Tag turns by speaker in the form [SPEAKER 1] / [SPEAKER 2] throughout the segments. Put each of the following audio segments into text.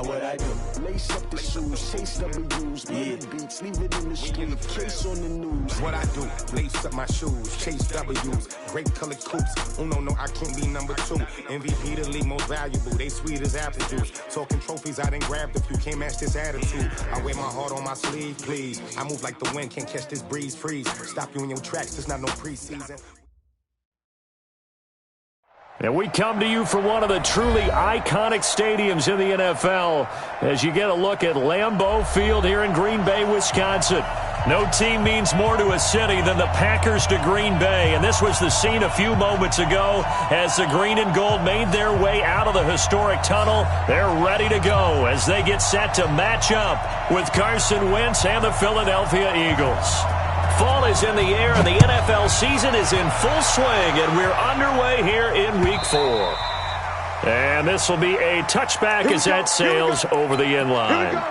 [SPEAKER 1] what I do.
[SPEAKER 2] Lace up the shoes, chase W's, beats, leave it in the street, case on the news.
[SPEAKER 1] What I do, lace up my shoes, chase W's, grape colored coops. Oh no, I can't be number 2. MVP the league most valuable, they sweet as apple juice. Talking trophies, I done grabbed a few, can't match this attitude. I wear my heart on my sleeve, please. I move like the wind, can't catch this breeze, freeze. Stop you in your tracks, there's not no preseason.
[SPEAKER 3] And we come to you from one of the truly iconic stadiums in the NFL as you get a look at Lambeau Field here in Green Bay, Wisconsin. No team means more to a city than the Packers to Green Bay, and this was the scene a few moments ago as the green and gold made their way out of the historic tunnel. They're ready to go as they get set to match up with Carson Wentz and the Philadelphia Eagles. Fall is in the air, and the NFL season is in full swing, and we're underway here in Week 4. And this will be a touchback as that sails over the end line.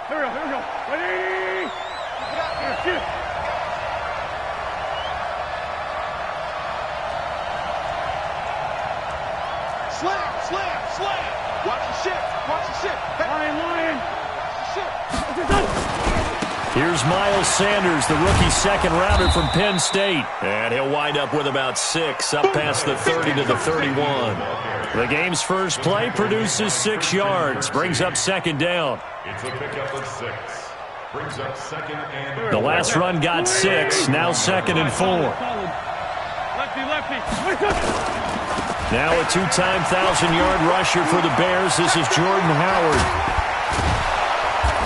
[SPEAKER 4] Here we go. Ready? Shoot. Slam. Watch the shit. Hey. Lion. Watch the shit.
[SPEAKER 3] Here's Miles Sanders, the rookie second-rounder from Penn State. And he'll wind up with about 6, up past the 30 to the 31. The game's first play produces 6 yards, brings up second down.
[SPEAKER 5] It's a pickup of 6. Brings up second and...
[SPEAKER 3] The last run got 6, now second and 4.
[SPEAKER 4] Lefty.
[SPEAKER 3] Now a 2-time 1,000-yard rusher for the Bears. This is Jordan Howard.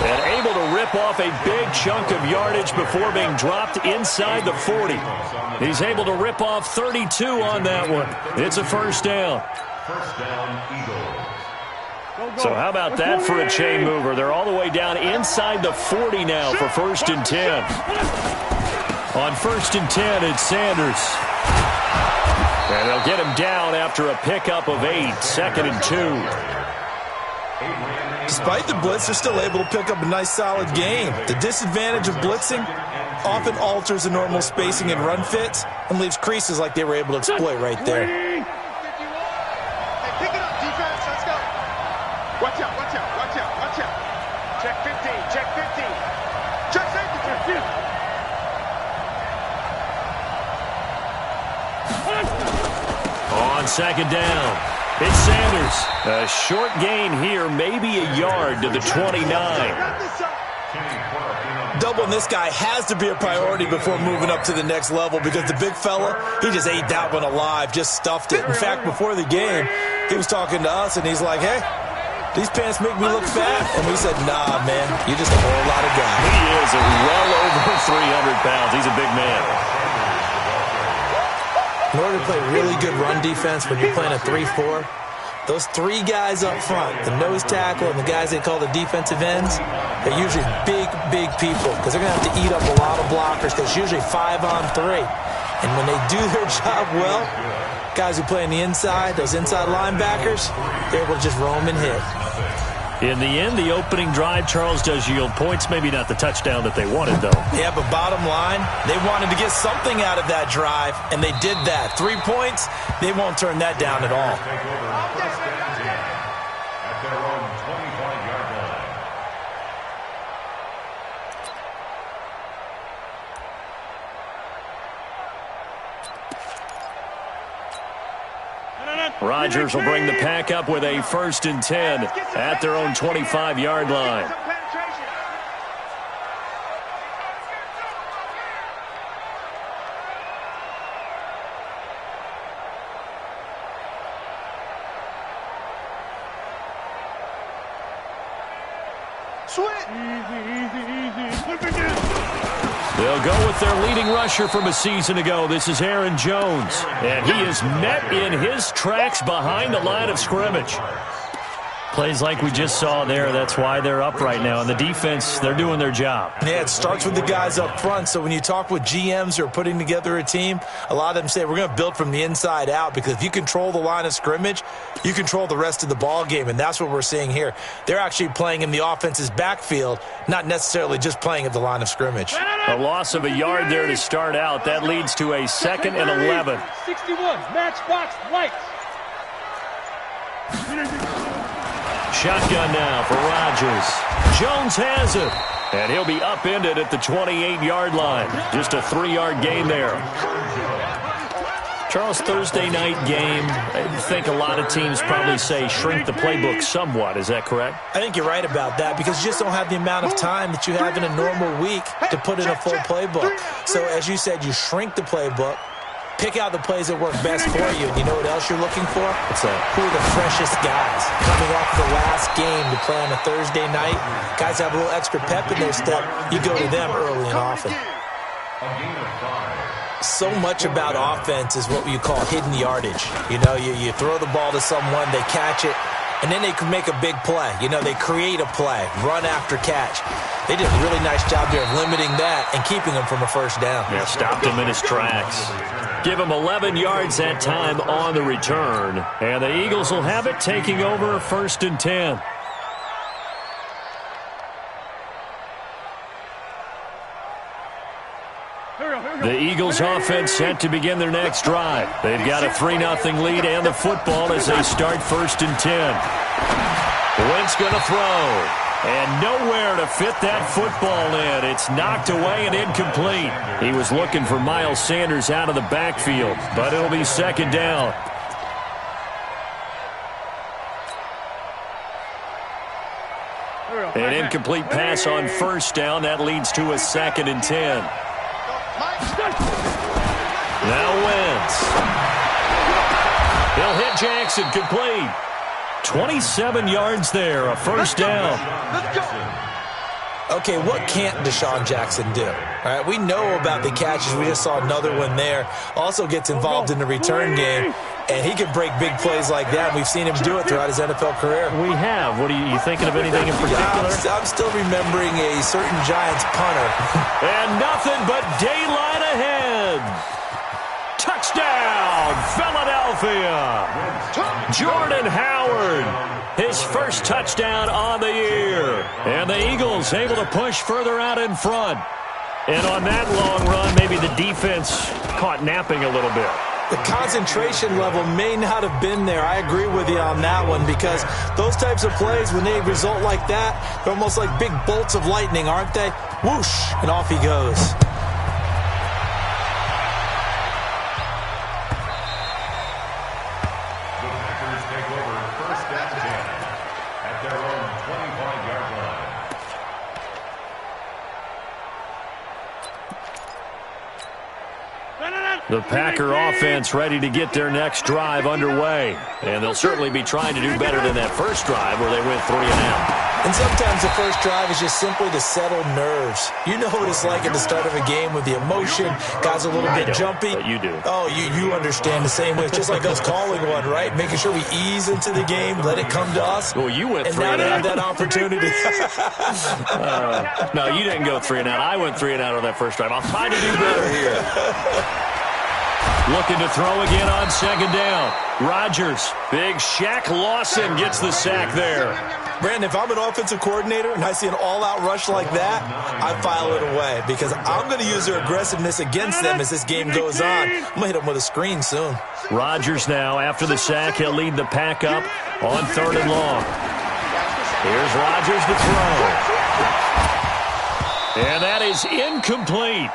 [SPEAKER 3] And able to rip off a big chunk of yardage before being dropped inside the 40. He's able to rip off 32 on that one. It's a first down.
[SPEAKER 5] First down, Eagles.
[SPEAKER 3] So how about that for a chain mover? They're all the way down inside the 40 now for first and 10. On first and 10, it's Sanders. And they'll get him down after a pickup of 8, second and 2.
[SPEAKER 6] Despite the blitz, they're still able to pick up a nice, solid gain. The disadvantage of blitzing often alters the normal spacing and run fits and leaves creases like they were able to exploit right there.
[SPEAKER 4] Hey, pick it up, defense. Let's go. Watch out. Check 15. Check safety.
[SPEAKER 3] On second down, it's Sanders. A short gain here, maybe a yard to the 29.
[SPEAKER 6] Doubling this guy has to be a priority before moving up to the next level because the big fella, he just ate that one alive, just stuffed it. In fact, before the game, he was talking to us, and he's like, hey, these pants make me look fat. And we said, nah, man, you're just a whole lot of guy.
[SPEAKER 3] He is well over 300 pounds. He's a big man.
[SPEAKER 6] In order to play really good run defense when you're playing a 3-4, those 3 guys up front, the nose tackle and the guys they call the defensive ends, they're usually big people because they're going to have to eat up a lot of blockers because it's usually 5-on-3. And when they do their job well, guys who play on the inside, those inside linebackers, they're able to just roam and hit.
[SPEAKER 3] In the end, the opening drive, Charles, does yield points. Maybe not the touchdown that they wanted, though.
[SPEAKER 6] Yeah, but bottom line, they wanted to get something out of that drive, and they did that. 3 points, they won't turn that down at all.
[SPEAKER 5] At their own 25-yard line.
[SPEAKER 3] Rodgers will bring the pack up with a first and 10 at their own 25-yard line. They'll go with their leading rusher from a season ago. This is Aaron Jones. And he is met in his tracks behind the line of scrimmage. Plays like we just saw there, that's why they're up right now. And the defense, they're doing their job.
[SPEAKER 6] Yeah, it starts with the guys up front. So when you talk with GMs who are putting together a team, a lot of them say we're going to build from the inside out, because if you control the line of scrimmage, you control the rest of the ball game, and that's what we're seeing here. They're actually playing in the offense's backfield, not necessarily just playing at the line of scrimmage.
[SPEAKER 3] A loss of a yard there to start out. That leads to a 2nd and 11.
[SPEAKER 4] 61, matchbox lights.
[SPEAKER 3] Shotgun now for Rodgers. Jones has it. And he'll be upended at the 28-yard line. Just a 3-yard gain there. Charles, Thursday night game, I think a lot of teams probably say shrink the playbook somewhat. Is that correct?
[SPEAKER 6] I think you're right about that, because you just don't have the amount of time that you have in a normal week to put in a full playbook. So as you said, you shrink the playbook, pick out the plays that work best for you. And you know what else you're looking for?
[SPEAKER 3] What's that?
[SPEAKER 6] Who are the freshest guys coming off the last game to play on a Thursday night? Guys have a little extra pep in their step. You go to them early and often. So much about offense is what you call hidden yardage. You know, you throw the ball to someone, they catch it, and then they can make a big play. You know, they create a play, run after catch. They did a really nice job there of limiting that and keeping him from a first down.
[SPEAKER 3] Yeah, stopped him in his tracks. Give him 11 yards that time on the return. And the Eagles will have it, taking over 1st and 10. The Eagles offense set to begin their next drive. They've got a 3-0 lead and the football as they start 1st and 10. Wentz going to throw. And nowhere to fit that football in. It's knocked away and incomplete. He was looking for Miles Sanders out of the backfield, but it'll be 2nd down. An incomplete pass on 1st down. That leads to a 2nd and 10. Now Wentz. He'll hit Jackson, complete. 27 yards there, a 1st down.
[SPEAKER 6] Okay, what can't Deshaun Jackson do? All right, we know about the catches. We just saw another one there. Also gets involved in the return game, and he can break big plays like that. We've seen him do it throughout his NFL career.
[SPEAKER 3] We have. What are you thinking of anything in particular?
[SPEAKER 6] I'm still remembering a certain Giants punter.
[SPEAKER 3] And nothing but daylight ahead. Touchdown, Philadelphia. Jordan Howard, his first touchdown on the year. And the Eagles able to push further out in front. And on that long run, maybe the defense caught napping a little bit.
[SPEAKER 6] The concentration level may not have been there. I agree with you on that one, because those types of plays, when they result like that, they're almost like big bolts of lightning, aren't they? Whoosh, and off he goes.
[SPEAKER 3] The Packer offense ready to get their next drive underway. And they'll certainly be trying to do better than that first drive where they went 3 and out.
[SPEAKER 6] And sometimes the first drive is just simply to settle nerves. You know what it's like at the start of a game with the emotion. Guys are a little bit jumpy.
[SPEAKER 3] But you do.
[SPEAKER 6] Oh, you understand the same way. It's just like us calling one, right? Making sure we ease into the game, let it come to us.
[SPEAKER 3] Well, you went 3
[SPEAKER 6] and
[SPEAKER 3] and
[SPEAKER 6] now
[SPEAKER 3] out.
[SPEAKER 6] they have that opportunity.
[SPEAKER 3] No, you didn't go 3 and out. I went 3 and out on that first drive. I'll try to do better here. Looking to throw again on 2nd down. Rodgers. Big Shaq Lawson gets the sack there.
[SPEAKER 6] Brandon, if I'm an offensive coordinator and I see an all-out rush like that, I file it away, because I'm going to use their aggressiveness against them as this game goes on. I'm going to hit them with a screen soon.
[SPEAKER 3] Rodgers now, after the sack, he'll lead the pack up on 3rd and long. Here's Rodgers to throw. And that is incomplete.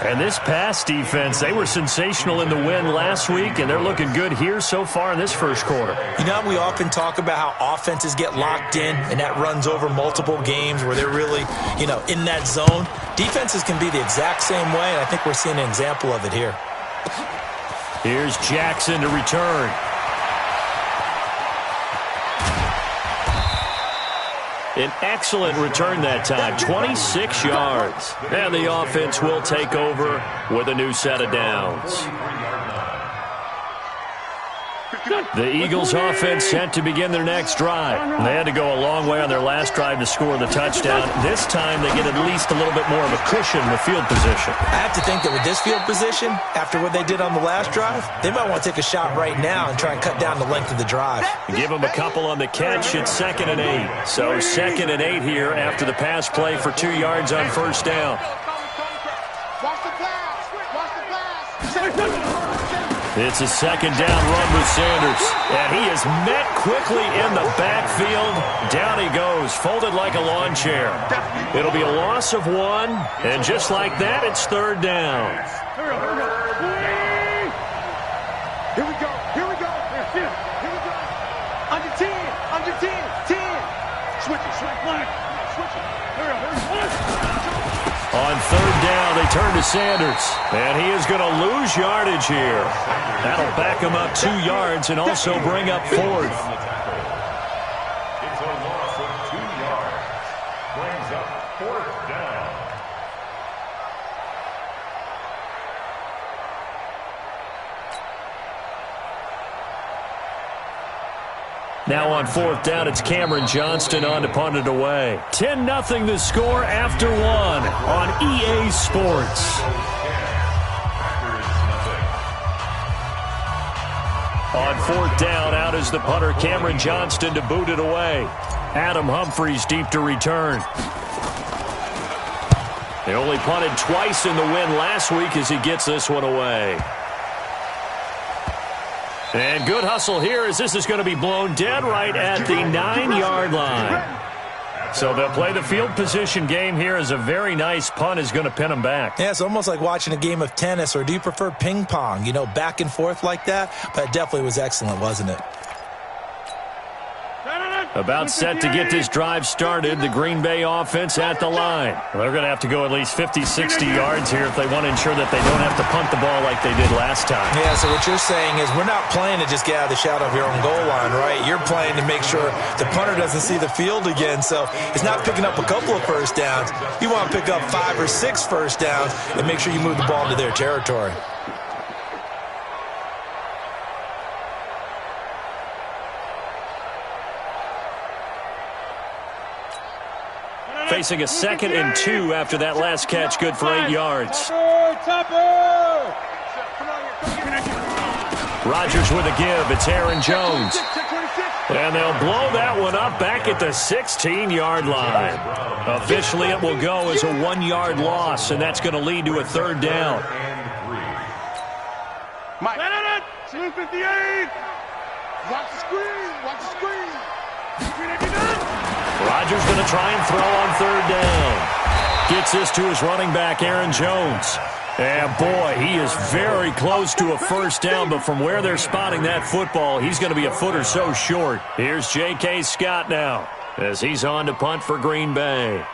[SPEAKER 3] And this pass defense, they were sensational in the win last week, and they're looking good here so far in this first quarter.
[SPEAKER 6] You know, we often talk about how offenses get locked in, and that runs over multiple games where they're really, in that zone. Defenses can be the exact same way, and I think we're seeing an example of it here.
[SPEAKER 3] Here's Jackson to return. An excellent return that time, 26 yards. And the offense will take over with a new set of downs. The Eagles offense set to begin their next drive. They had to go a long way on their last drive to score the touchdown. This time they get at least a little bit more of a cushion with field position.
[SPEAKER 6] I have to think that with this field position, after what they did on the last drive, they might want to take a shot right now and try and cut down the length of the drive.
[SPEAKER 3] Give them a couple on the catch. It's 2nd and 8. So 2nd and 8 here after the pass play for 2 yards on first down. It's a 2nd down run with Sanders. And he is met quickly in the backfield. Down he goes, folded like a lawn chair. It'll be a loss of 1. And just like that, it's 3rd down.
[SPEAKER 4] Here we go. Here we go. Here we go. Under 10. Under 10. 10. Switch it. Switch it. Switch it.
[SPEAKER 3] On 3rd down, they turn to Sanders. And he is going to lose yardage here. That'll back him up 2 yards and also bring up 4th.
[SPEAKER 5] It's a loss of 2 yards. Brings up 4th down.
[SPEAKER 3] Now on 4th down, it's Cameron Johnston on to punt it away. 10-0 the score after 1 on EA Sports. On 4th down, out is the punter Cameron Johnston to boot it away. Adam Humphries deep to return. They only punted twice in the win last week as he gets this one away. And good hustle here as this is going to be blown dead right at the 9-yard line. So they'll play the field position game here as a very nice punt is going to pin them back.
[SPEAKER 6] Yeah, it's almost like watching a game of tennis, or do you prefer ping pong? You know, back and forth like that? But it definitely was excellent, wasn't it?
[SPEAKER 3] About set to get this drive started, the Green Bay offense at the line. They're going to have to go at least 50, 60 yards here if they want to ensure that they don't have to punt the ball like they did last time.
[SPEAKER 6] Yeah, so what you're saying is we're not playing to just get out of the shadow of your own goal line, right? You're playing to make sure the punter doesn't see the field again. So it's not picking up a couple of first downs. You want to pick up 5 or 6 first downs and make sure you move the ball into their territory.
[SPEAKER 3] Facing a 2nd and 2 after that last catch, good for 8 yards. Rodgers with a give. It's Aaron Jones. And they'll blow that one up back at the 16-yard line. Officially, it will go as a 1-yard loss, and that's going to lead to a 3rd down.
[SPEAKER 4] Mike. 258. Watch the screen. Watch the screen.
[SPEAKER 3] Rodgers going to try and throw on 3rd down. Gets this to his running back, Aaron Jones. And, boy, he is very close to a first down, but from where they're spotting that football, he's going to be a foot or so short. Here's J.K. Scott now as he's on to punt for Green Bay.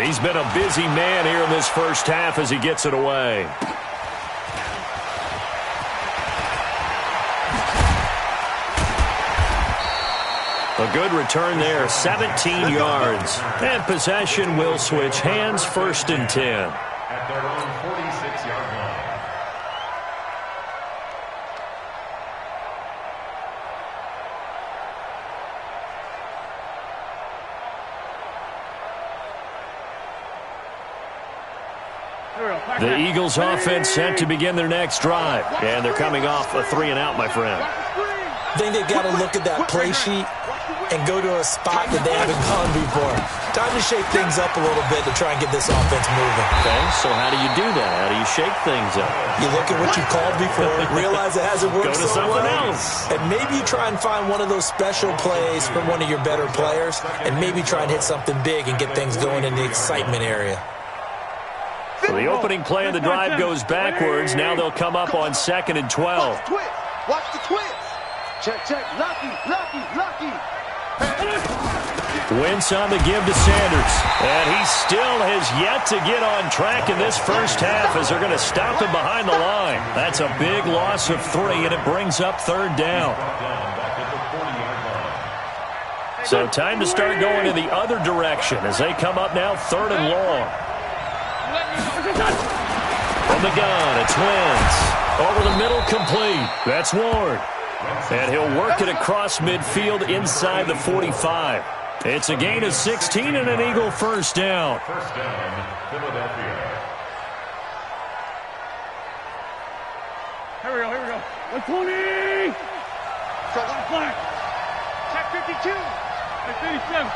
[SPEAKER 3] He's been a busy man here in this first half as he gets it away. A good return there, 17 yards. And possession will switch hands, 1st and 10.
[SPEAKER 5] At their own 46-yard line.
[SPEAKER 3] The Eagles offense set to begin their next drive. And they're coming off a 3-and-out, my friend.
[SPEAKER 6] I think they've got to look at that play sheet and go to a spot that they haven't gone before. Time to shake things up a little bit to try and get this offense moving.
[SPEAKER 3] Okay, so how do you do that? How do you shake things up?
[SPEAKER 6] You look at what you called before, realize it hasn't worked
[SPEAKER 3] Go to
[SPEAKER 6] so
[SPEAKER 3] something
[SPEAKER 6] well,
[SPEAKER 3] else.
[SPEAKER 6] and maybe you try and find one of those special plays from one of your better players, and maybe try and hit something big and get things going in the excitement area.
[SPEAKER 3] So the opening play of the drive goes backwards. Now they'll come up on 2nd and 12.
[SPEAKER 4] Watch the twist. Check, check. Lucky, lucky, lucky.
[SPEAKER 3] Wentz on the give to Sanders. And he still has yet to get on track in this first half as they're going to stop him behind the line. That's a big loss of 3, and it brings up 3rd down. So time to start going in the other direction as they come up now 3rd and long. From the gun, it's Wentz. Over the middle, complete. That's Ward. And he'll work it across midfield inside the 45. It's a gain of 16 and an Eagle first down.
[SPEAKER 5] First down, Philadelphia.
[SPEAKER 4] Here we go. 120. Go on flag. Check 52. 57.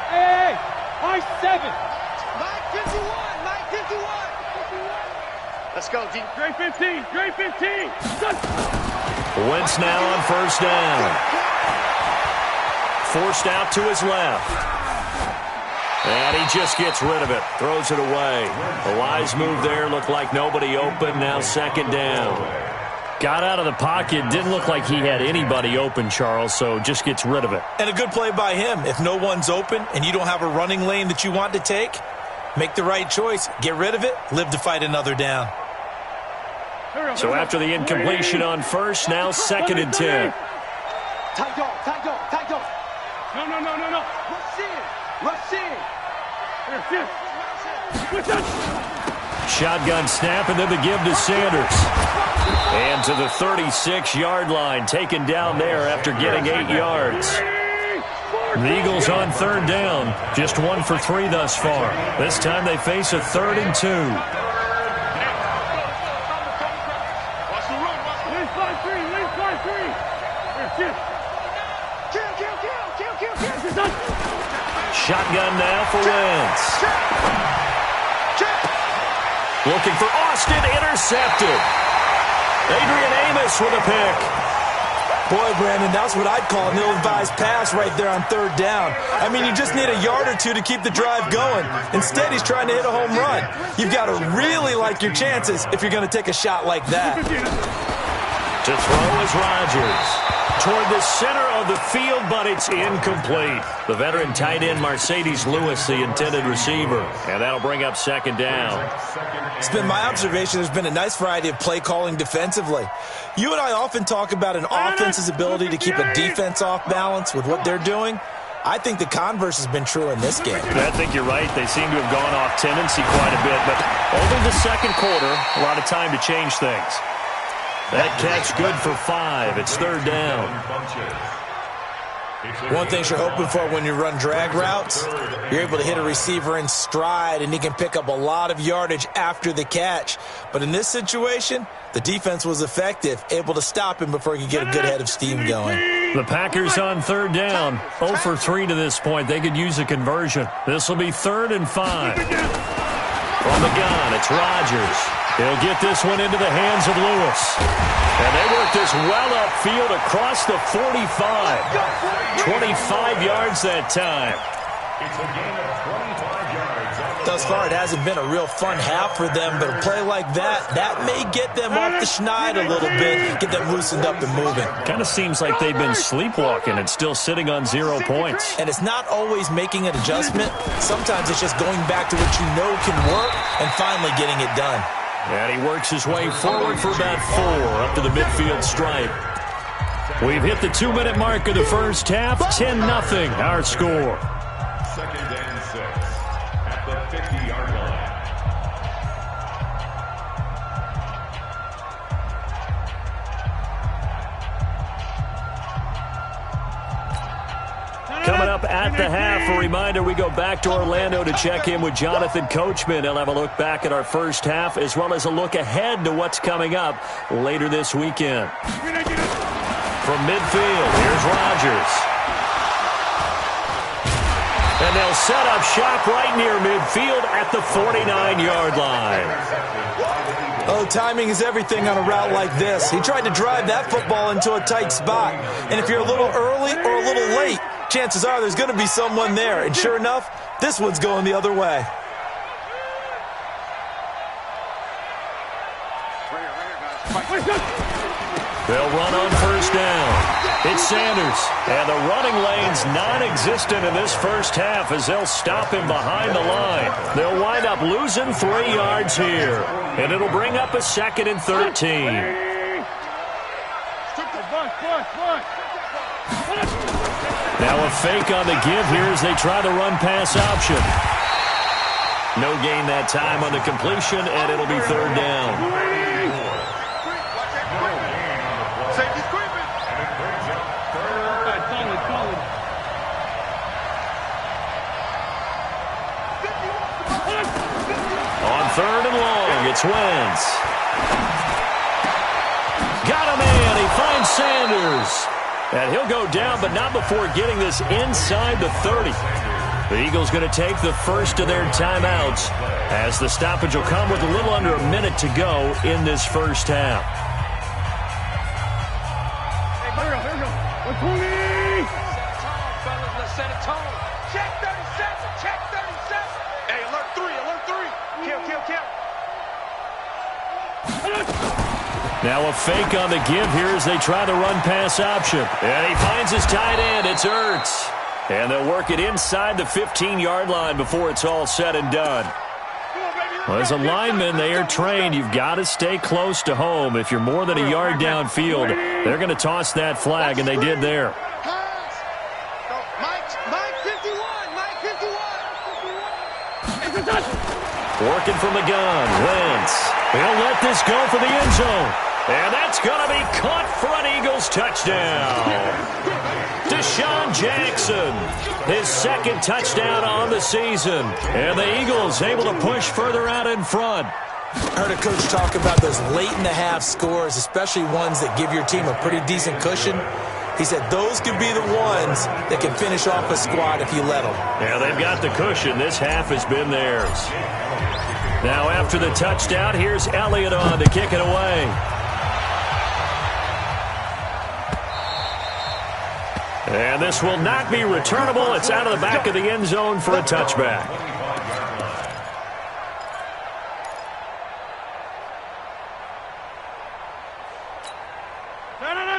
[SPEAKER 4] Hey, high 7. 951. Let's go, D. Great 15.
[SPEAKER 3] Wentz now on first down. Forced out to his left. And he just gets rid of it. Throws it away. A wise move there. Looked like nobody open. Now second down. Got out of the pocket. Didn't look like he had anybody open, Charles, so just gets rid of it.
[SPEAKER 6] And a good play by him. If no one's open and you don't have a running lane that you want to take, make the right choice. Get rid of it. Live to fight another down.
[SPEAKER 3] So after the incompletion on first, now second and 10.
[SPEAKER 4] Tight dog. No. Rush in.
[SPEAKER 3] Shotgun snap, and then the give to Sanders. And to the 36-yard line, taken down there after getting 8 yards. The Eagles on third down, just 1 for 3 thus far. This time they face a 3rd and 2. Shotgun now for Wentz. Looking for Austin, intercepted. Adrian Amos with a pick.
[SPEAKER 6] Boy, Brandon, that's what I'd call an ill-advised pass right there on third down. I mean, you just need a yard or two to keep the drive going. Instead, he's trying to hit a home run. You've got to really like your chances if you're going to take a shot like that.
[SPEAKER 3] To throw is Rodgers. Toward the center of the field, but it's incomplete. The veteran tight end Mercedes Lewis, the intended receiver. And that'll bring up second down.
[SPEAKER 6] It's been my observation there's been a nice variety of play calling defensively. You and I often talk about an offense's ability to keep a defense off balance with what they're doing. I think the converse has been true in this game.
[SPEAKER 3] I think you're right. They seem to have gone off tendency quite a bit, but over the second quarter, a lot of time to change things. That catch good for 5. It's third down.
[SPEAKER 6] One thing you're hoping for when you run drag routes, you're able to hit a receiver in stride, and he can pick up a lot of yardage after the catch. But in this situation, the defense was effective, able to stop him before he could get a good head of steam going.
[SPEAKER 3] The Packers on third down, 0 for 3 to this point. They could use a conversion. This will be 3rd and 5. From the gun, it's Rodgers. He'll get this one into the hands of Lewis. And they work this well upfield across the 45. 25 yards that time.
[SPEAKER 5] It's a gain of 25 yards.
[SPEAKER 6] Thus far, it hasn't been a real fun half for them, but a play like that may get them off the schneid a little bit, get them loosened up and moving.
[SPEAKER 3] Kind of seems like they've been sleepwalking and still sitting on 0 points.
[SPEAKER 6] And it's not always making an adjustment. Sometimes it's just going back to what you know can work and finally getting it done.
[SPEAKER 3] And he works his way forward for about 4 up to the midfield stripe. We've hit the 2-minute mark of the first half. 10-0 our score.
[SPEAKER 5] 2nd and 6 at the 50-yard line.
[SPEAKER 3] Coming up at the half, a reminder, we go back to Orlando to check in with Jonathan Coachman. He'll have a look back at our first half as well as a look ahead to what's coming up later this weekend. From midfield, here's Rodgers. And they'll set up shop right near midfield at the 49-yard line.
[SPEAKER 6] Oh, timing is everything on a route like this. He tried to drive that football into a tight spot. And if you're a little early or a little late, chances are there's going to be someone there. And sure enough, this one's going the other way.
[SPEAKER 3] They'll run on first down. It's Sanders. And the running lane's non-existent in this first half as they'll stop him behind the line. They'll wind up losing 3 yards here. And it'll bring up a 2nd and 13. Now a fake on the give here as they try the run-pass option. No gain that time on the completion, and it'll be third down.
[SPEAKER 4] Safety's creeping.
[SPEAKER 3] On third and long, it's Wentz. Got a man. He finds Sanders. And he'll go down, but not before getting this inside the 30. The Eagles going to take the first of their timeouts as the stoppage will come with a little under a minute to go in this first half.
[SPEAKER 4] Hey, here we go. 120. Set a tone. Check 37. Check 37. Hey, alert 3. Alert 3. Kill.
[SPEAKER 3] Now a fake on the give here as they try the run-pass option. And he finds his tight end. It's Ertz. And they'll work it inside the 15-yard line before it's all said and done. Well, as a lineman, they are trained. You've got to stay close to home. If you're more than a yard downfield, they're going to toss that flag, and they did there. Working from the gun, Wentz. He'll let this go for the end zone. And that's going to be caught for an Eagles touchdown. Deshaun Jackson, his second touchdown on the season. And the Eagles able to push further out in front.
[SPEAKER 6] I heard a coach talk about those late-in-the-half scores, especially ones that give your team a pretty decent cushion. He said those could be the ones that can finish off a squad if you let them.
[SPEAKER 3] Yeah, they've got the cushion. This half has been theirs. Now after the touchdown, here's Elliott on to kick it away. And this will not be returnable. It's out of the back of the end zone for a touchback.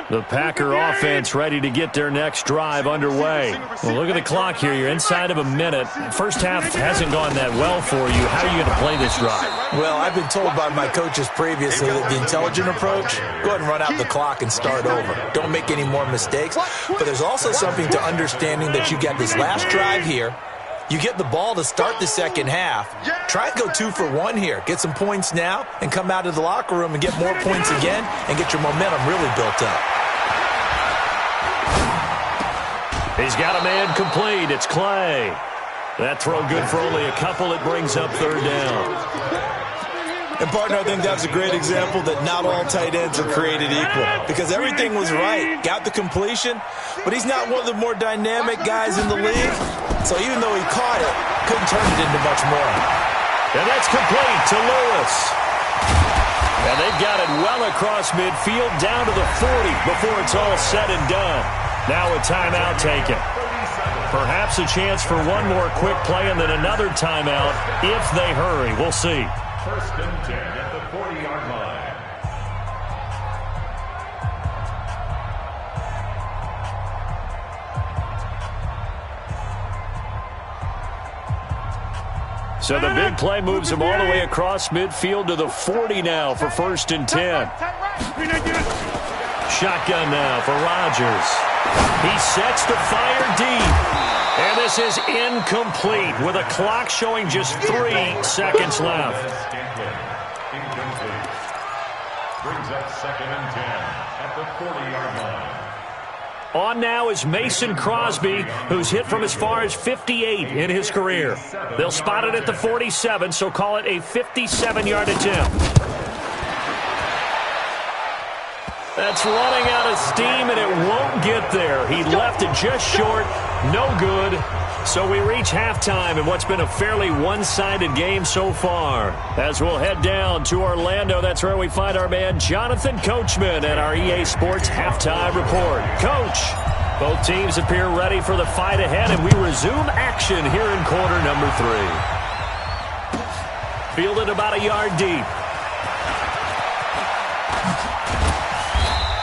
[SPEAKER 3] The Packer offense ready to get their next drive underway. Well, look at the clock here. You're inside of a minute. First half hasn't gone that well for you. How are you going to play this drive?
[SPEAKER 6] Well, I've been told by my coaches previously that the intelligent approach, go ahead and run out the clock and start over. Don't make any more mistakes. But there's also something to understanding that you got this last drive here. You get the ball to start the second half. Try and go 2 for 1 here. Get some points now and come out of the locker room and get more points again and get your momentum really built up.
[SPEAKER 3] He's got a man complete. It's Clay. That throw good for only a couple. It brings up third down.
[SPEAKER 6] And, partner, I think that's a great example that not all tight ends are created equal because everything was right. Got the completion, but he's not one of the more dynamic guys in the league. So even though he caught it, couldn't turn it into much more.
[SPEAKER 3] And that's complete to Lewis. And they've got it well across midfield down to the 40 before it's all said and done. Now a timeout taken. Perhaps a chance for one more quick play and then another timeout if they hurry. We'll see.
[SPEAKER 5] First and 10 at the 40-yard line.
[SPEAKER 3] So the big play moves him all the way across midfield to the 40 now for first and 10. Shotgun now for Rodgers. He sets the fire deep. And this is incomplete with a clock showing just 3 seconds left.
[SPEAKER 5] Incomplete. Brings up second and 10 at the 40-yard line.
[SPEAKER 3] On now is Mason Crosby, who's hit from as far as 58 in his career. They'll spot it at the 47, so call it a 57-yard attempt. That's running out of steam, and it won't get there. He left it just short. No good. So we reach halftime in what's been a fairly one-sided game so far. As we'll head down to Orlando, that's where we find our man Jonathan Coachman at our EA Sports Halftime Report. Coach, both teams appear ready for the fight ahead, and we resume action here in quarter number 3. Fielded about a yard deep.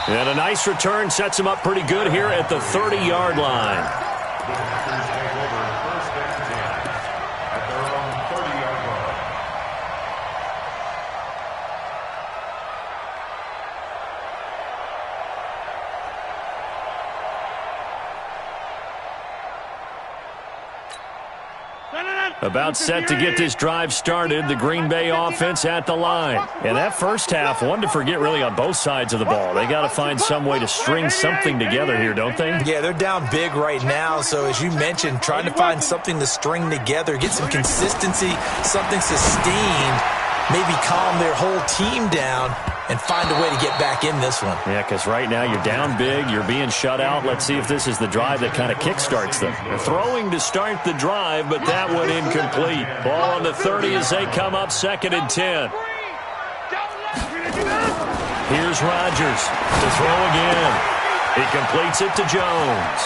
[SPEAKER 3] And a nice return sets him up pretty good here at the 30-yard line.
[SPEAKER 5] The Packers take over first and 10 at their own 30-yard line.
[SPEAKER 3] About set to get this drive started, the Green Bay offense at the line. And that first half, one to forget really on both sides of the ball. They got to find some way to string something together here, don't they?
[SPEAKER 6] Yeah, they're down big right now. So as you mentioned, trying to find something to string together, get some consistency, something sustained, maybe calm their whole team down and find a way to get back in this one.
[SPEAKER 3] Yeah, because right now you're down big, you're being shut out. Let's see if this is the drive that kind of kickstarts them. They're throwing to start the drive, but that one incomplete. Ball on the 30 as they come up 2nd and 10. Here's Rodgers to throw again. He completes it to Jones.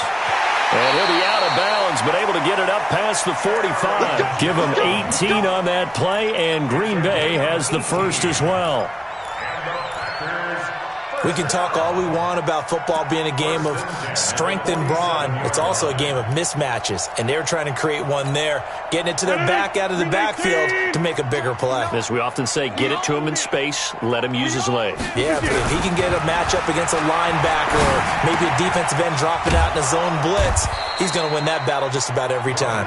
[SPEAKER 3] And he'll be out of bounds, but able to get it up past the 45. Give him 18 on that play, and Green Bay has the first as well.
[SPEAKER 6] We can talk all we want about football being a game of strength and brawn. It's also a game of mismatches, and they're trying to create one there, getting it to their back out of the backfield to make a bigger play.
[SPEAKER 3] As we often say, get it to him in space, let him use his legs.
[SPEAKER 6] Yeah, but if he can get a matchup against a linebacker or maybe a defensive end dropping out in a zone blitz, he's going to win that battle just about every time.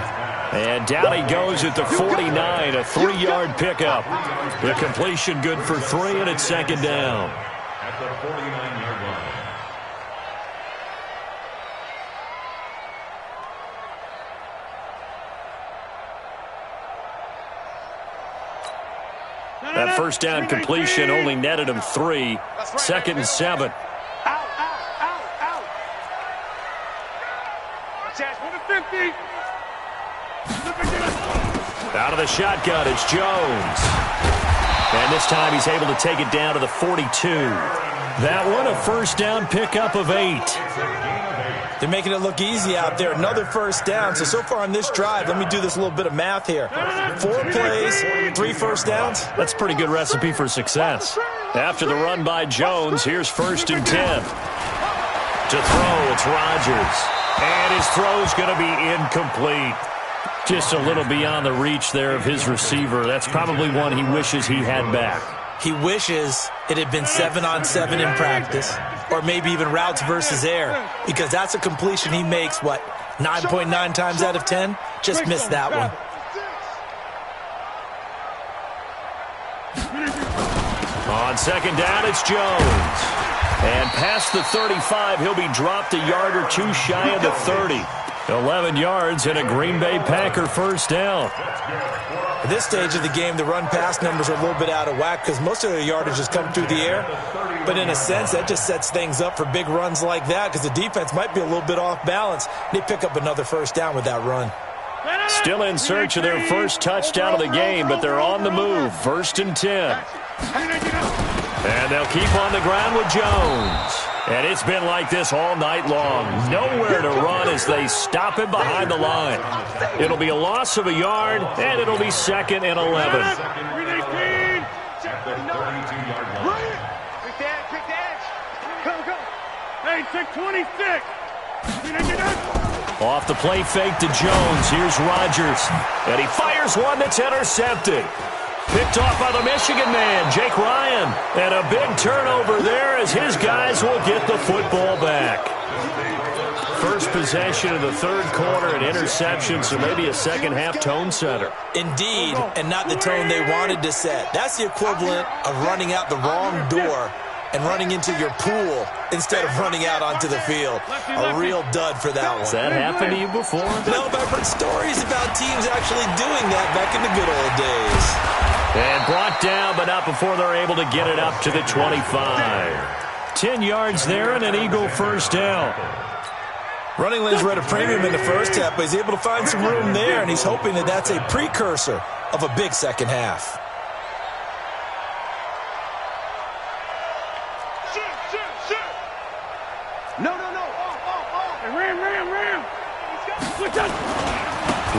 [SPEAKER 3] And down he goes at the 49, a 3-yard pickup. The completion good for 3, and it's 2nd down.
[SPEAKER 5] At the 49-yard line.
[SPEAKER 3] That first down completion only netted him 3. 2nd and 7. Out of the shotgun, it's Jones. And this time he's able to take it down to the 42. That one, a first down pickup of 8.
[SPEAKER 6] They're making it look easy out there. Another first down. So far on this drive, let me do this little bit of math here. 4 plays, 3 first downs.
[SPEAKER 3] That's a pretty good recipe for success. After the run by Jones, here's 1st and 10. To throw, it's Rodgers. And his throw's going to be incomplete. Just a little beyond the reach there of his receiver. That's probably one he wishes he had back.
[SPEAKER 6] He wishes it had been 7-on-7 in practice, or maybe even routes versus air, because that's a completion he makes, 9.9 times out of 10? Just missed that one.
[SPEAKER 3] On 2nd down, it's Jones. And past the 35, he'll be dropped a yard or 2 shy of the 30. 11 yards and a Green Bay Packer first down.
[SPEAKER 6] At this stage of the game, the run-pass numbers are a little bit out of whack because most of the yardage has come through the air. But in a sense, that just sets things up for big runs like that because the defense might be a little bit off balance. They pick up another first down with that run.
[SPEAKER 3] Still in search of their first touchdown of the game, but they're on the move. 1st and 10. And they'll keep on the ground with Jones. And it's been like this all night long. Nowhere to run as they stop him behind the line. It'll be a loss of a yard, and it'll be 2nd and 11.
[SPEAKER 4] Hey, 626.
[SPEAKER 3] Off the play fake to Jones. Here's Rodgers. And he fires one that's intercepted. Picked off by the Michigan man, Jake Ryan. And a big turnover there as his guys will get the football back. First possession of the 3rd quarter, an interception, so maybe a second-half tone setter.
[SPEAKER 6] Indeed, and not the tone they wanted to set. That's the equivalent of running out the wrong door and running into your pool instead of running out onto the field. A real dud for that one.
[SPEAKER 3] Has that happened to you before?
[SPEAKER 6] No, but I've heard stories about teams actually doing that back in the good old days.
[SPEAKER 3] And brought down, but not before they're able to get it up to the 25. 10 yards there and an Eagle first down.
[SPEAKER 6] Running lanes were at a premium in the first half, but he's able to find some room there, and he's hoping that that's a precursor of a big second half.
[SPEAKER 4] No. Ram.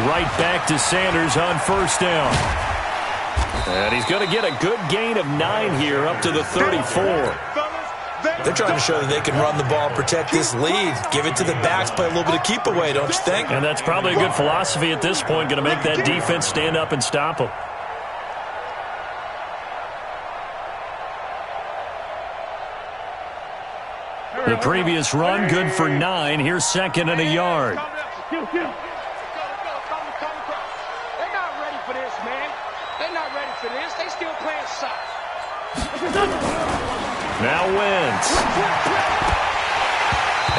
[SPEAKER 3] Right back to Sanders on first down. And he's going to get a good gain of 9 here up to the 34.
[SPEAKER 6] They're trying to show that they can run the ball, protect this lead, give it to the backs, play a little bit of keep away, don't you think?
[SPEAKER 3] And that's probably a good philosophy at this point, going to make that defense stand up and stop them. The previous run, good for 9. Here's 2nd and a yard.
[SPEAKER 4] still playing soft.
[SPEAKER 3] Now Wentz.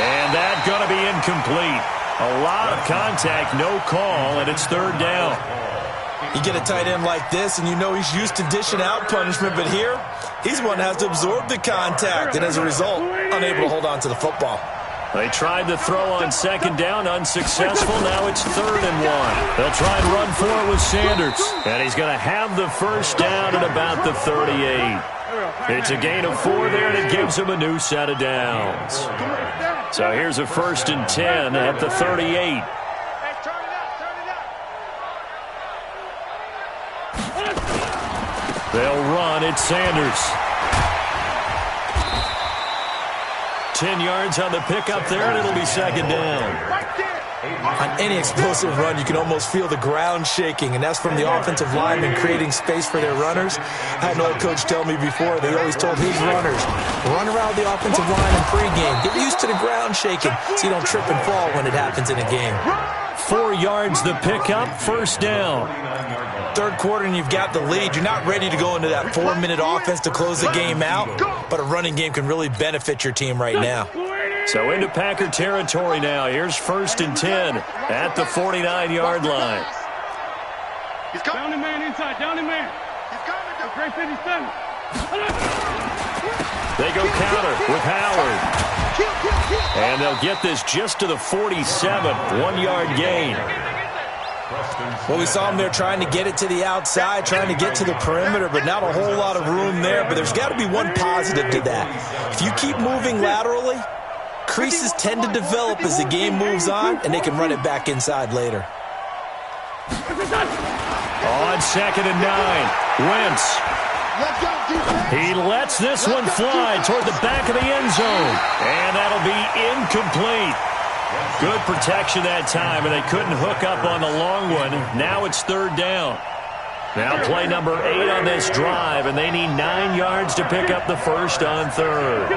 [SPEAKER 3] And that's going to be incomplete. A lot of contact, no call, and it's third down.
[SPEAKER 6] You get a tight end like this, and you know he's used to dishing out punishment, but here, he's the one that has to absorb the contact, and as a result, unable to hold on to the football.
[SPEAKER 3] They tried to throw on second down, unsuccessful. Now it's 3rd and 1. They'll try and run for it with Sanders, and he's going to have the first down at about the 38. It's a gain of 4 there, and it gives him a new set of downs. So here's a 1st and 10 at the 38. They'll run. It's Sanders. 10 yards on the pickup there, and it'll be second down.
[SPEAKER 6] On any explosive run, you can almost feel the ground shaking, and that's from the offensive linemen creating space for their runners. I had an old coach tell me before, they always told his runners, run around the offensive line in pregame. Get used to the ground shaking so you don't trip and fall when it happens in a game.
[SPEAKER 3] 4 yards the pickup, first down.
[SPEAKER 6] Third quarter and you've got the lead. You're not ready to go into that 4-minute offense to close the game out, but a running game can really benefit your team right now.
[SPEAKER 3] So into Packer territory now. Here's 1st and 10 at the 49-yard line.
[SPEAKER 4] He's coming. Down the man inside. Down the man. He's coming. Great 57.
[SPEAKER 3] They go counter with Howard. And they'll get this just to the 47. 1-yard gain.
[SPEAKER 6] Well, we saw him there trying to get it to the outside, trying to get to the perimeter, but not a whole lot of room there. But there's got to be one positive to that. If you keep moving laterally, creases tend to develop as the game moves on, and they can run it back inside later.
[SPEAKER 3] On 2nd and 9, Wentz. He lets this one fly toward the back of the end zone, and that'll be incomplete. Good protection that time, and they couldn't hook up on the long one. Now it's 3rd down. Now play number 8 on this drive, and they need 9 yards to pick up the first on 3rd.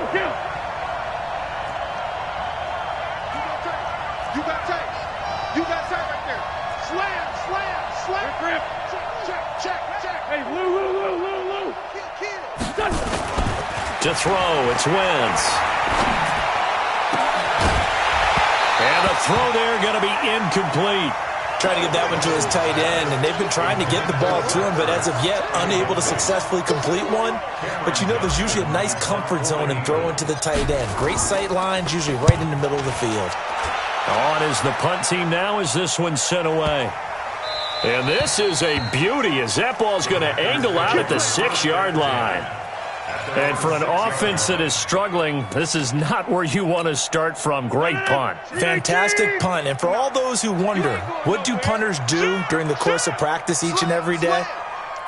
[SPEAKER 3] To throw, it's Wentz. And the throw there going to be incomplete.
[SPEAKER 6] Trying to get that one to his tight end, and they've been trying to get the ball to him, but as of yet, unable to successfully complete one. But you know there's usually a nice comfort zone in throwing to the tight end. Great sight lines, usually right in the middle of the field.
[SPEAKER 3] On is the punt team now as this one's sent away. And this is a beauty as that ball's going to angle out at the 6-yard line. And for an offense that is struggling, this is not where you want to start from. Great punt.
[SPEAKER 6] Fantastic punt. And for all those who wonder, what do punters do during the course of practice each and every day?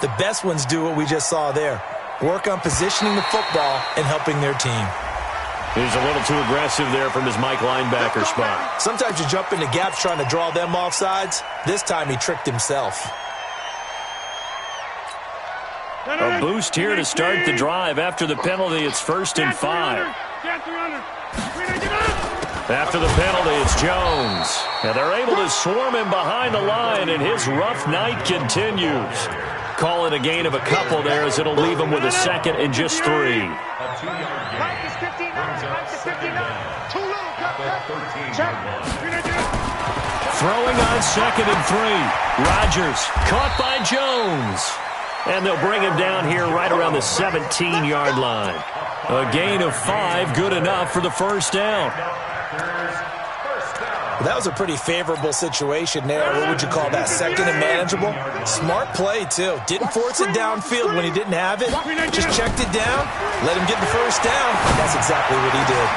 [SPEAKER 6] The best ones do what we just saw there. Work on positioning the football and helping their team.
[SPEAKER 3] He's a little too aggressive there from his Mike linebacker spot.
[SPEAKER 6] Sometimes you jump into gaps trying to draw them off sides. This time he tricked himself.
[SPEAKER 3] A boost here to start the drive. After the penalty, it's 1st and 5. After the penalty, it's Jones. And they're able to swarm him behind the line, and his rough night continues. Call it a gain of a couple there as it'll leave him with a 2nd and just 3. Throwing on 2nd and 3. Rodgers caught by Jones. And they'll bring him down here right around the 17-yard line. A gain of 5, good enough for the first down.
[SPEAKER 6] That was a pretty favorable situation there. What would you call that? 2nd and manageable? Smart play, too. Didn't force it downfield when he didn't have it. Just checked it down, let him get the first down. That's exactly what he did.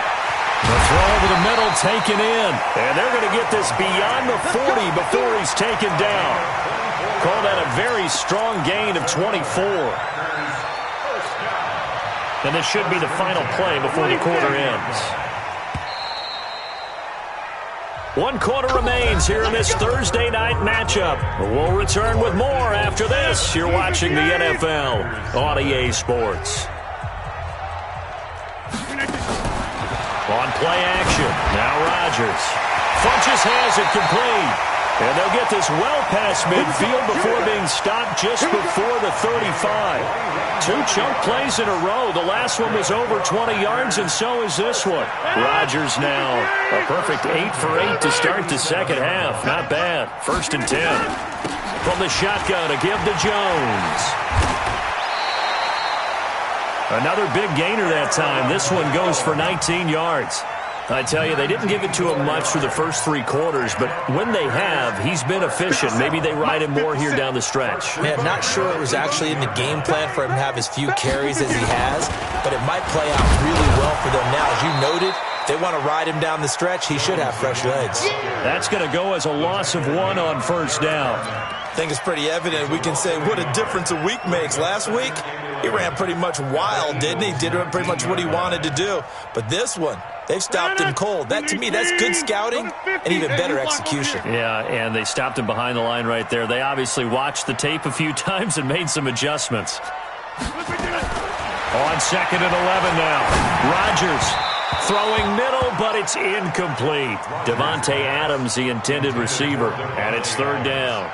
[SPEAKER 3] The throw over the middle taken in. And they're going to get this beyond the 40 before he's taken down. Call that a very strong gain of 24. And this should be the final play before the quarter ends. 1 quarter remains here in this Thursday night matchup. We'll return with more after this. You're watching the NFL on EA Sports. On play action, now Rodgers. Funches has it complete. And they'll get this well past midfield before being stopped just before the 35. 2 chunk plays in a row. The last one was over 20 yards, and so is this one. Rodgers now a perfect 8 for 8 to start the second half. Not bad. 1st and 10. From the shotgun to give to Jones. Another big gainer that time. This one goes for 19 yards. I tell you, they didn't give it to him much through the first 3 quarters, but when they have, he's been efficient. Maybe they ride him more here down the stretch.
[SPEAKER 6] Yeah, not sure it was actually in the game plan for him to have as few carries as he has, but it might play out really well for them now. As you noted, they want to ride him down the stretch. He should have fresh legs.
[SPEAKER 3] That's going to go as a loss of 1 on 1st down.
[SPEAKER 6] I think it's pretty evident. We can say what a difference a week makes. Last week, he ran pretty much wild, didn't he? Did pretty much what he wanted to do. But this one, they've stopped him cold. That, to me, that's good scouting and even better execution.
[SPEAKER 3] Yeah, and they stopped him behind the line right there. They obviously watched the tape a few times and made some adjustments. On 2nd and 11 now. Rodgers throwing middle, but it's incomplete. Devontae Adams, the intended receiver, and it's 3rd down.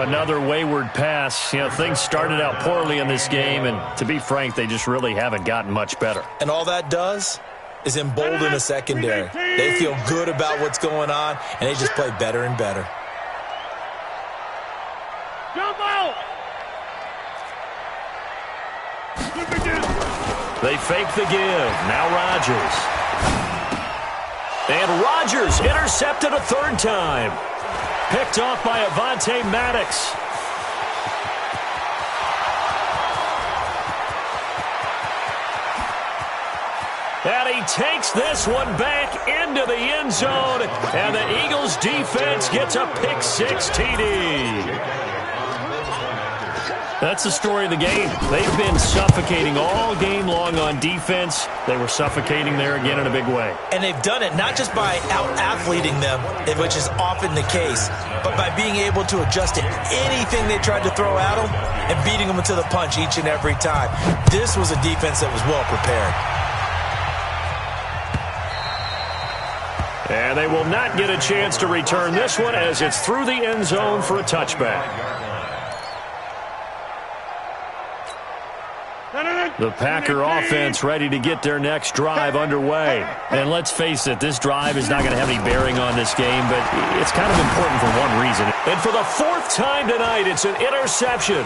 [SPEAKER 3] Another wayward pass. You know, things started out poorly in this game, and to be frank, they just really haven't gotten much better.
[SPEAKER 6] And all that does is embolden the secondary. They feel good about what's going on, and they just play better and better.
[SPEAKER 3] They fake the give. Now Rodgers. And Rodgers intercepted a 3rd time. Picked off by Avonte Maddox. And he takes this one back into the end zone. And the Eagles defense gets a pick-6 TD. That's the story of the game. They've been suffocating all game long on defense. They were suffocating there again in a big way.
[SPEAKER 6] And they've done it not just by out-athleting them, which is often the case, but by being able to adjust to anything they tried to throw at them and beating them to the punch each and every time. This was a defense that was well prepared.
[SPEAKER 3] And they will not get a chance to return this one as it's through the end zone for a touchback. The Packer offense ready to get their next drive underway. And let's face it, this drive is not going to have any bearing on this game, but it's kind of important for one reason. And for the 4th time tonight, it's an interception.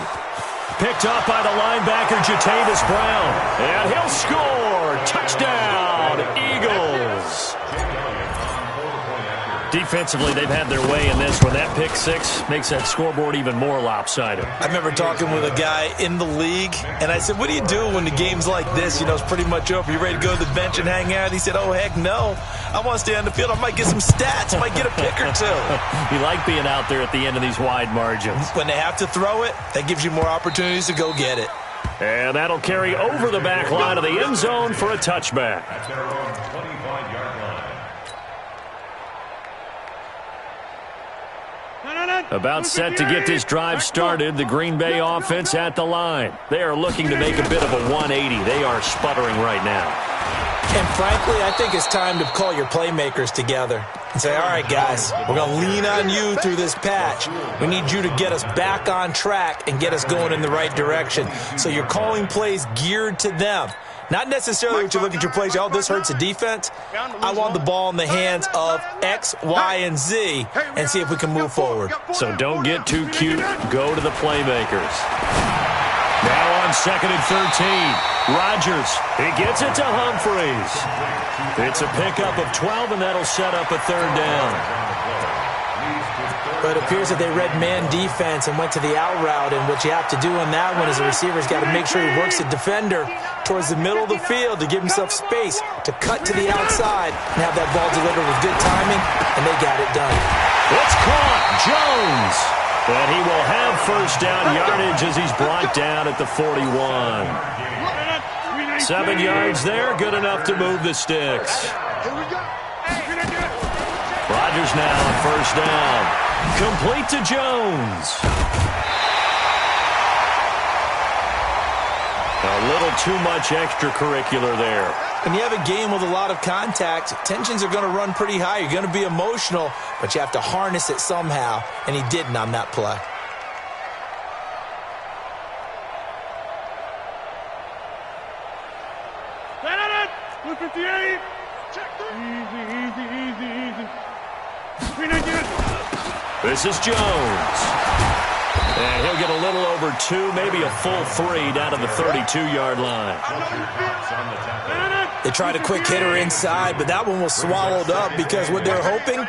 [SPEAKER 3] Picked up by the linebacker, Jatavis Brown. And he'll score. Touchdown, Eagles. Defensively, they've had their way in this one. That pick-6 makes that scoreboard even more lopsided.
[SPEAKER 6] I remember talking with a guy in the league, and I said, what do you do when the game's like this? You know, it's pretty much over. You ready to go to the bench and hang out? He said, oh, heck no. I want to stay on the field. I might get some stats. I might get a pick or 2.
[SPEAKER 3] You like being out there at the end of these wide margins.
[SPEAKER 6] When they have to throw it, that gives you more opportunities to go get it.
[SPEAKER 3] And that'll carry over the back line of the end zone for a touchback. About set to get this drive started, the Green Bay offense at the line. They are looking to make a bit of a 180. They are sputtering right now.
[SPEAKER 6] And frankly, I think it's time to call your playmakers together and say, all right, guys, we're going to lean on you through this patch. We need you to get us back on track and get us going in the right direction. So you're calling plays geared to them. Not necessarily what you look at your plays, oh, this hurts the defense. I want the ball in the hands of X, Y, and Z and see if we can move forward.
[SPEAKER 3] So don't get too cute. Go to the playmakers. Now on 2nd and 13. Rodgers, he gets it to Humphreys. It's a pickup of 12, and that'll set up a 3rd down.
[SPEAKER 6] But it appears that they read man defense and went to the out route, and what you have to do on that one is the receiver's got to make sure he works the defender towards the middle of the field to give himself space to cut to the outside and have that ball delivered with good timing, and they got it done.
[SPEAKER 3] It's caught. Jones. And he will have 1st down yardage as he's brought down at the 41. 7 yards there, good enough to move the sticks. Rodgers now on 1st down. Complete to Jones. A little too much extracurricular there.
[SPEAKER 6] When you have a game with a lot of contact, tensions are going to run pretty high. You're going to be emotional, but you have to harness it somehow, and he didn't on that play.
[SPEAKER 3] This is Jones. And he'll get a little over 2, maybe a full 3 down to the 32-yard line.
[SPEAKER 6] They tried a quick hitter inside, but that one was swallowed up because what they're hoping,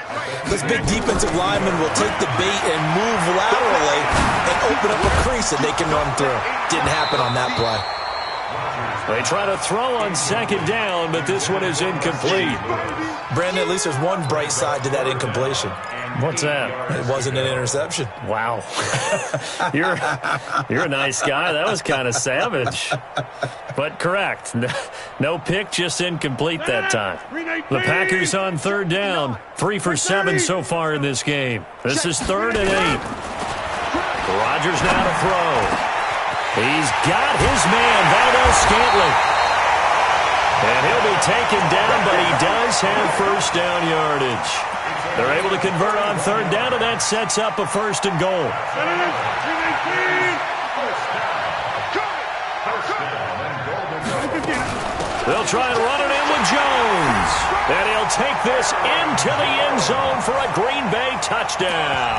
[SPEAKER 6] this big defensive lineman will take the bait and move laterally and open up a crease that they can run through. Didn't happen on that play.
[SPEAKER 3] They try to throw on second down, but this one is incomplete.
[SPEAKER 6] Brandon, at least there's one bright side to that incompletion.
[SPEAKER 3] What's that?
[SPEAKER 6] It wasn't an interception.
[SPEAKER 3] Wow. You're a nice guy. That was kind of savage. But correct. No pick, just incomplete that time. The Packers on third down. 3 for 7 so far in this game. This is 3rd and 8. Rodgers now to throw. He's got his man, Valdez-Scantling. And he'll be taken down, but he does have first down yardage. They're able to convert on third down, and that sets up a 1st and goal. They'll try and run it in with Jones. And he'll take this into the end zone for a Green Bay touchdown.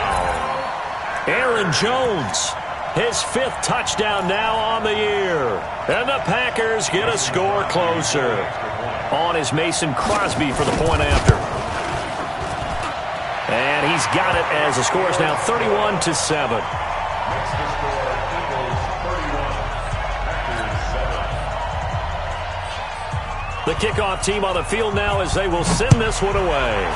[SPEAKER 3] Aaron Jones, his 5th touchdown now on the year. And the Packers get a score closer. On is Mason Crosby for the point after. And he's got it as the score is now 31-7. The kickoff team on the field now as they will send this one away.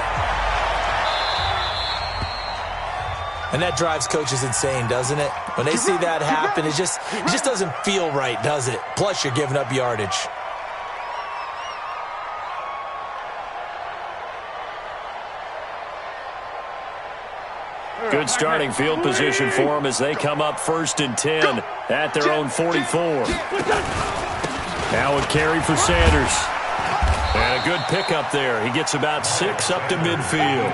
[SPEAKER 6] And that drives coaches insane, doesn't it? When they see that happen, it just doesn't feel right, does it? Plus, you're giving up yardage.
[SPEAKER 3] Good starting field position for them as they come up 1st and 10 at their own 44. Now a carry for Sanders. And a good pickup there. He gets about 6 up to midfield.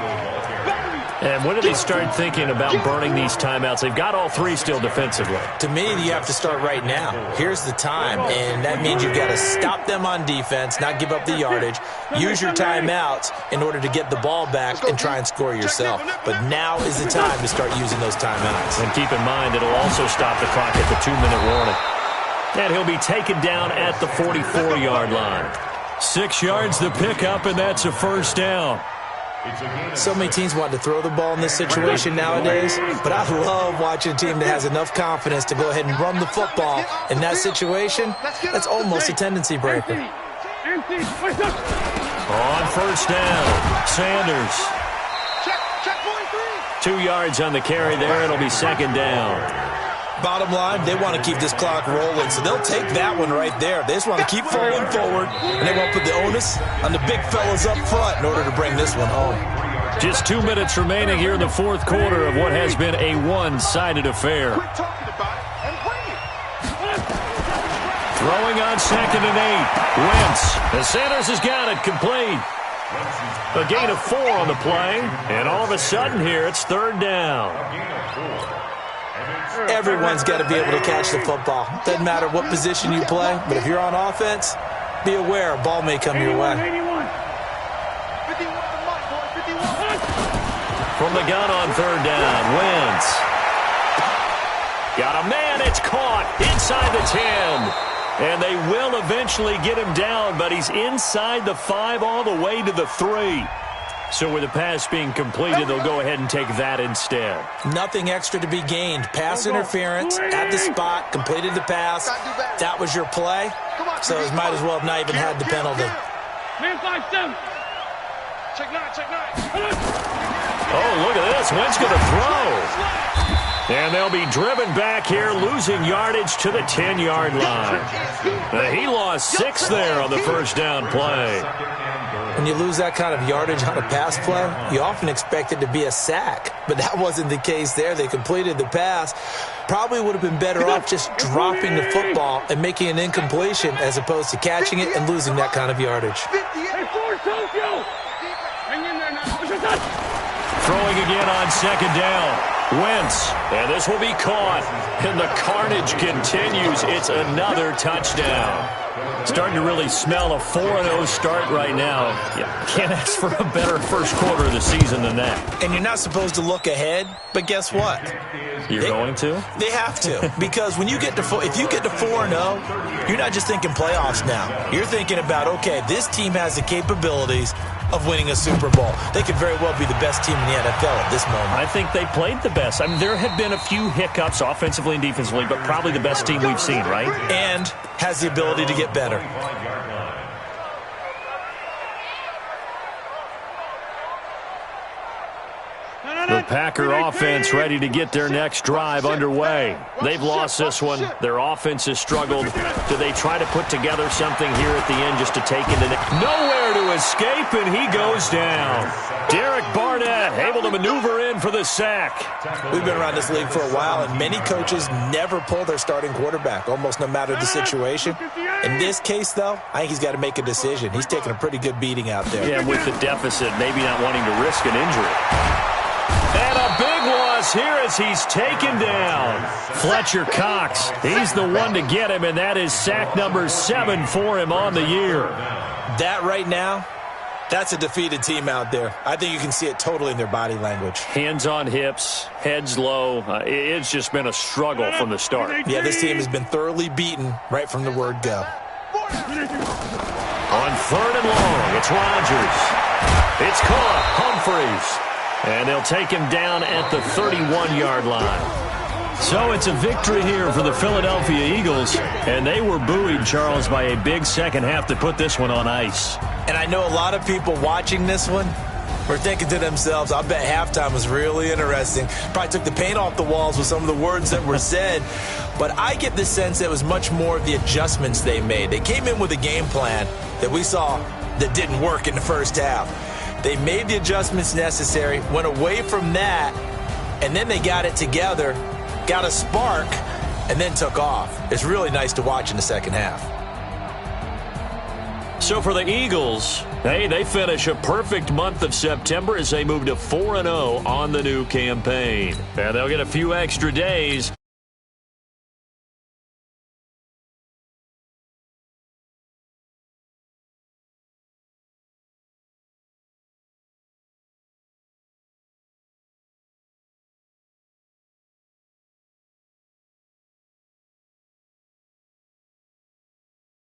[SPEAKER 3] And when do they start thinking about burning these timeouts? They've got all 3 still defensively.
[SPEAKER 6] To me, you have to start right now. Here's the time, and that means you've got to stop them on defense, not give up the yardage, use your timeouts in order to get the ball back and try and score yourself. But now is the time to start using those timeouts.
[SPEAKER 3] And keep in mind, it'll also stop the clock at the 2-minute warning. And he'll be taken down at the 44-yard line. 6 yards the pickup, and that's a 1st down.
[SPEAKER 6] So many teams want to throw the ball in this situation nowadays, but I love watching a team that has enough confidence to go ahead and run the football. In that situation, that's almost a tendency breaker.
[SPEAKER 3] On 1st down, Sanders. 2 yards on the carry there. It'll be 2nd down.
[SPEAKER 6] Bottom line, they want to keep this clock rolling, so they'll take that one right there. They just want to keep falling forward, and they won't put the onus on the big fellas up front in order to bring this one home.
[SPEAKER 3] Just 2 minutes remaining here in the 4th quarter of what has been a one-sided affair. Throwing on 2nd and 8. Wentz. And Sanders has got it complete. A gain of 4 on the play, and all of a sudden here it's 3rd down.
[SPEAKER 6] Everyone's got to be able to catch the football. Doesn't matter what position you play, but if you're on offense, be aware a ball may come your way.
[SPEAKER 3] From the gun on 3rd down, Wentz. Got a man, it's caught inside the 10. And they will eventually get him down, but he's inside the 5 all the way to the 3. So with the pass being completed, they'll go ahead and take that instead.
[SPEAKER 6] Nothing extra to be gained. Pass interference at the spot, completed the pass. That was your play, so it might as well have not even had the penalty.
[SPEAKER 4] Man 5-7. Check 9, check 9.
[SPEAKER 3] Oh, look at this. Wentz going to throw. And they'll be driven back here, losing yardage to the 10-yard line. He lost 6 there on the first down play.
[SPEAKER 6] When you lose that kind of yardage on a pass play, you often expect it to be a sack. But that wasn't the case there. They completed the pass. Probably would have been better off just dropping the football and making an incompletion as opposed to catching it and losing that kind of yardage.
[SPEAKER 3] Throwing again on second down. Wentz, and this will be caught. And the carnage continues. It's another touchdown. Starting to really smell a 4-0 start right now. You can't ask for a better first quarter of the season than that.
[SPEAKER 6] And you're not supposed to look ahead, but guess what?
[SPEAKER 3] You're going to?
[SPEAKER 6] They have to, because when you get to if you get to 4-0, you're not just thinking playoffs now. You're thinking about, okay, this team has the capabilities of winning a Super Bowl. They could very well be the best team in the NFL at this moment.
[SPEAKER 3] I think they played the best. I mean, there have been a few hiccups offensively and defensively, but probably the best team we've seen, right?
[SPEAKER 6] And has the ability to get better.
[SPEAKER 3] The Packer offense ready to get their next drive underway. They've lost this one. Their offense has struggled. Do they try to put together something here at the end just to take it? Nowhere to escape, and he goes down. Derek Barnett able to maneuver in for the sack.
[SPEAKER 6] We've been around this league for a while, and many coaches never pull their starting quarterback, almost no matter the situation. In this case, though, I think he's got to make a decision. He's taking a pretty good beating out there.
[SPEAKER 3] Yeah, with the deficit, maybe not wanting to risk an injury. And a big loss here as he's taken down. Fletcher Cox, he's the one to get him, and that is sack number 7 for him on the year.
[SPEAKER 6] That right now, that's a defeated team out there. I think you can see it totally in their body language.
[SPEAKER 3] Hands on hips, heads low. It's just been a struggle from the start.
[SPEAKER 6] Yeah, this team has been thoroughly beaten right from the word go.
[SPEAKER 3] On 3rd and long, it's Rodgers. It's caught. Humphreys. And they'll take him down at the 31-yard line. So it's a victory here for the Philadelphia Eagles. And they were buoyed, Charles, by a big second half to put this one on ice.
[SPEAKER 6] And I know a lot of people watching this one were thinking to themselves, I bet halftime was really interesting. Probably took the paint off the walls with some of the words that were said. But I get the sense that it was much more of the adjustments they made. They came in with a game plan that we saw that didn't work in the first half. They made the adjustments necessary, went away from that, and then they got it together, got a spark, and then took off. It's really nice to watch in the second half.
[SPEAKER 3] So for the Eagles, hey, they finish a perfect month of September as they move to 4-0 on the new campaign. And they'll get a few extra days.